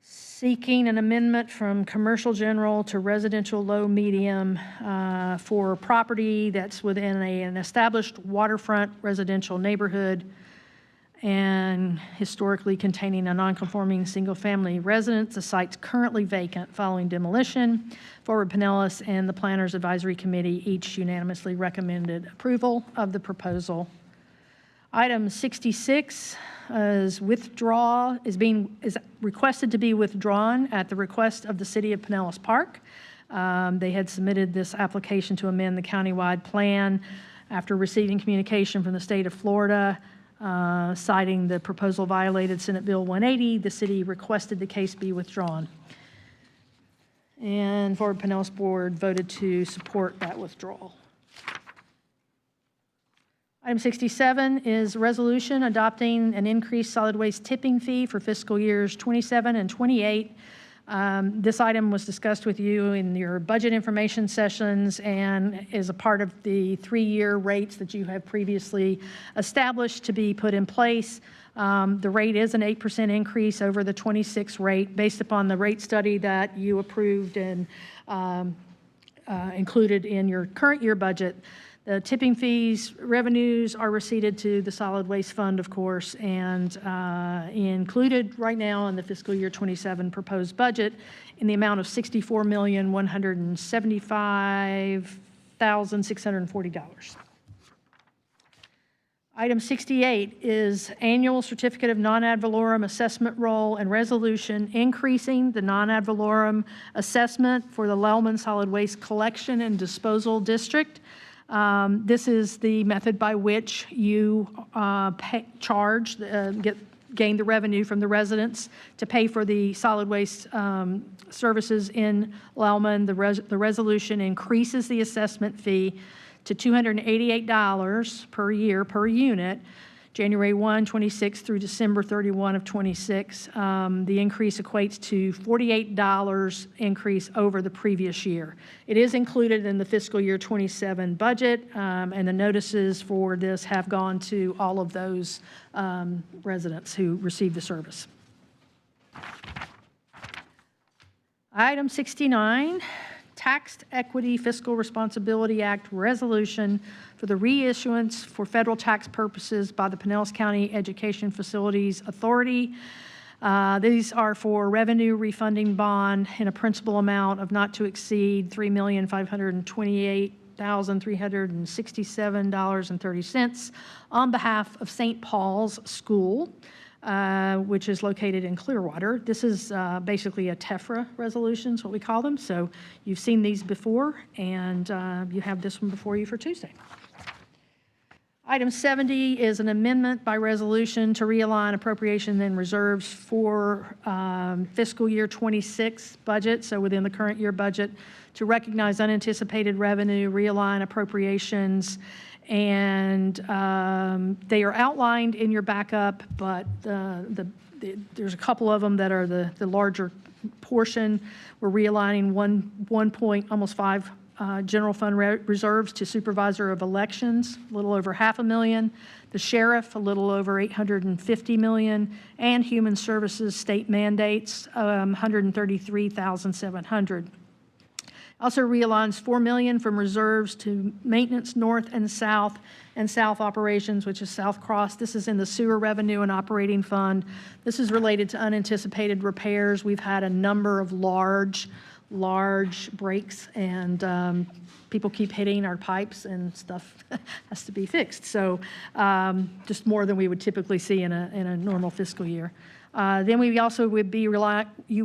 seeking an amendment from commercial general to residential low medium for property that's within an established waterfront residential neighborhood and historically containing a non-conforming single-family residence. The site's currently vacant following demolition. Forward Pinellas and the Planners Advisory Committee each unanimously recommended approval of the proposal. Item 66 is requested to be withdrawn at the request of the City of Pinellas Park. They had submitted this application to amend the countywide plan after receiving communication from the state of Florida citing the proposal violated Senate Bill 180. The city requested the case be withdrawn. And Forward Pinellas Board voted to support that withdrawal. Item 67 is resolution adopting an increased solid waste tipping fee for fiscal years 27 and 28. This item was discussed with you in your budget information sessions and is a part of the 3-year rates that you have previously established to be put in place. The rate is an 8% increase over the 26 rate based upon the rate study that you approved and included in your current year budget. The tipping fees revenues are receipted to the solid waste fund, of course, and included right now in the fiscal year 27 proposed budget in the amount of $64,175,640. Item 68 is annual certificate of non-ad valorem assessment roll and resolution increasing the non-ad valorem assessment for the Lellman Solid Waste Collection and Disposal District. This is the method by which you gain the revenue from the residents to pay for the solid waste services in Lellman. The resolution increases the assessment fee to $288 per year per unit, January 1, 26 through December 31 of 26. The increase equates to $48 increase over the previous year. It is included in the fiscal year 27 budget, and the notices for this have gone to all of those residents who receive the service. Item 69. Tax Equity Fiscal Responsibility Act resolution for the reissuance for federal tax purposes by the Pinellas County Education Facilities Authority. These are for revenue refunding bond in a principal amount of not to exceed $3,528,367.30 on behalf of St. Paul's School, which is located in Clearwater. This is basically a TEFRA resolution, is what we call them. So you've seen these before, and you have this one before you for Tuesday. Item 70 is an amendment by resolution to realign appropriation and reserves for fiscal year 26 budget, so within the current year budget, to recognize unanticipated revenue, realign appropriations, and they are outlined in your backup, but there's a couple of them that are the larger portion. We're realigning almost $5 general fund reserves to supervisor of elections, a little over $500,000. The sheriff, a little over $850 million, and human services state mandates, $133,700. Also realigns $4 million from reserves to maintenance north and south operations, which is South Cross. This is in the sewer revenue and operating fund. This is related to unanticipated repairs. We've had a number of large breaks, and people keep hitting our pipes, and stuff has to be fixed. So just more than we would typically see in a normal fiscal year. Then we also would be you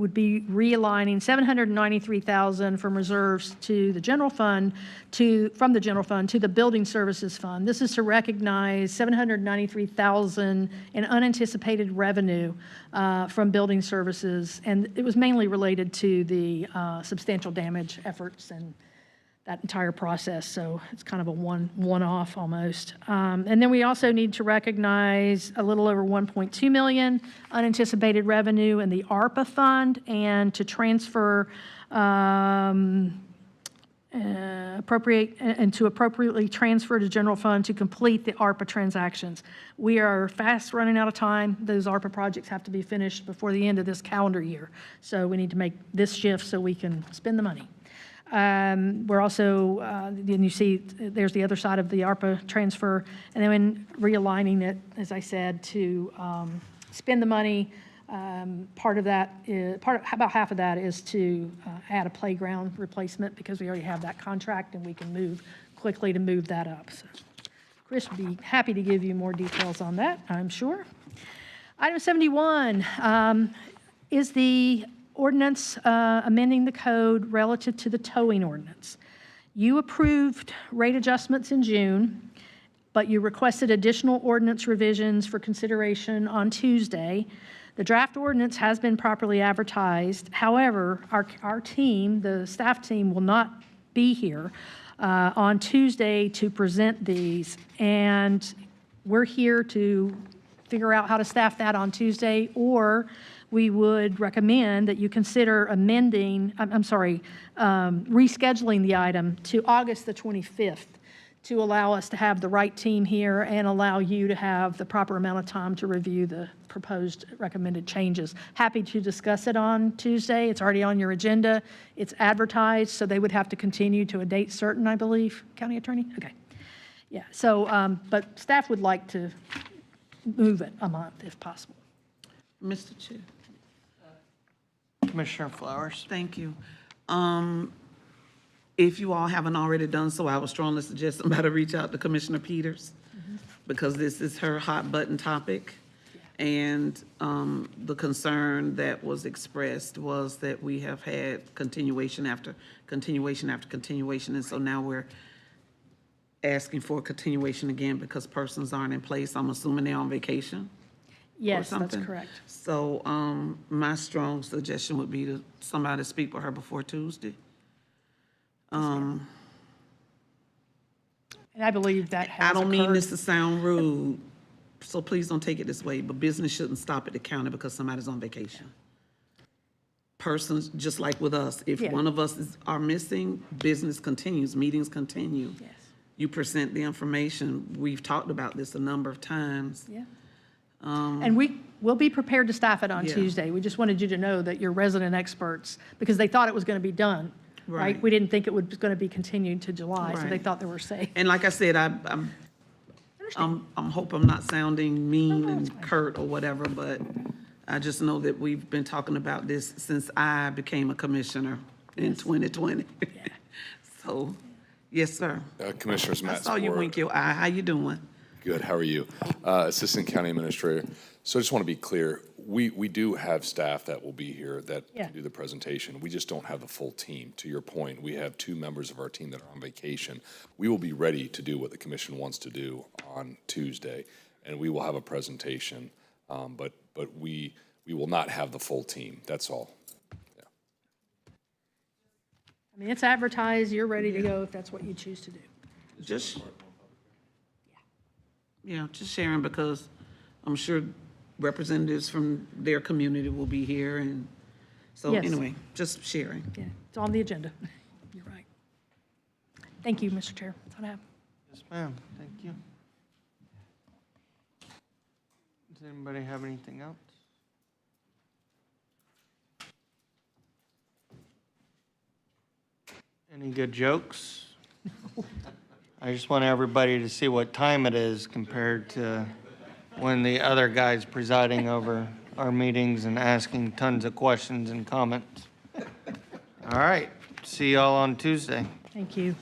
would be realigning $793,000 from reserves to the general fund from the general fund to the building services fund. This is to recognize $793,000 in unanticipated revenue from building services, and it was mainly related to the substantial damage efforts and that entire process, so it's kind of a one-off almost. And then we also need to recognize a little over $1.2 million unanticipated revenue in the ARPA fund, and to transfer appropriately transfer to general fund to complete the ARPA transactions. We are fast running out of time. Those ARPA projects have to be finished before the end of this calendar year, so we need to make this shift so we can spend the money. We're also, then you see, there's the other side of the ARPA transfer, and then realigning it, as I said, to spend the money. Part of that is, about half of that is to add a playground replacement, because we already have that contract and we can move quickly to move that up. So Chris would be happy to give you more details on that, I'm sure. Item 71 is the ordinance amending the code relative to the towing ordinance. You approved rate adjustments in June, but you requested additional ordinance revisions for consideration on Tuesday. The draft ordinance has been properly advertised. However, our team, the staff team, will not be here on Tuesday to present these, and we're here to figure out how to staff that on Tuesday, or we would recommend that you consider rescheduling the item to August the 25th to allow us to have the right team here and allow you to have the proper amount of time to review the proposed recommended changes. Happy to discuss it on Tuesday. It's already on your agenda. It's advertised, so they would have to continue to a date certain, I believe. County Attorney? Okay. Yeah, so, but staff would like to move it a month if possible. Mr. Chair. Commissioner Flowers. Thank you. If you all haven't already done so, I would strongly suggest somebody reach out to Commissioner Peters, because this is her hot button topic. And the concern that was expressed was that we have had continuation after continuation after continuation. And so now we're asking for a continuation again because persons aren't in place. I'm assuming they're on vacation. Yes, that's correct. So my strong suggestion would be to somebody speak with her before Tuesday. And I believe that has I don't mean occurred. this to sound rude, so please don't take it this way, but business shouldn't stop at the county because somebody's on vacation. Persons, just like with us, if Yeah. one of us are missing, business continues, meetings continue. Yes, You present the information. We've talked about this a number of times. yeah. And we will be prepared to staff it on Yeah. Tuesday. We just wanted you to know that you're resident experts, because they thought it was going to be done, right? Right. We didn't think it was going to be continued to July, so they Right. thought they were safe. And like I said, I'm hope I'm not sounding mean and curt or whatever, but I just know that we've been talking about this since I became a commissioner in 2020. So, yes, sir. Commissioners, I Matt saw you Spore. wink your eye. How you doing? Good, how are you? Assistant County Administrator. So I just want to be clear, we do have staff that will be here that Yeah. can do the presentation. We just don't have the full team. To your point, we have 2 members of our team that are on vacation. We will be ready to do what the commission wants to do on Tuesday, and we will have a presentation, but we will not have the full team, that's all. Yeah. I mean, it's advertised, you're ready to go if that's what you choose to do. Just sharing, because I'm sure representatives from their community will be here, and so Yes. anyway, just sharing. Yeah, it's on the agenda. You're right. Thank you, Mr. Chair. That's what I have. Yes, ma'am. Thank you. Does anybody have anything else? Any good jokes? I just want everybody to see what time it is compared to when the other guy's presiding over our meetings and asking tons of questions and comments. All right, see y'all on Tuesday. Thank you.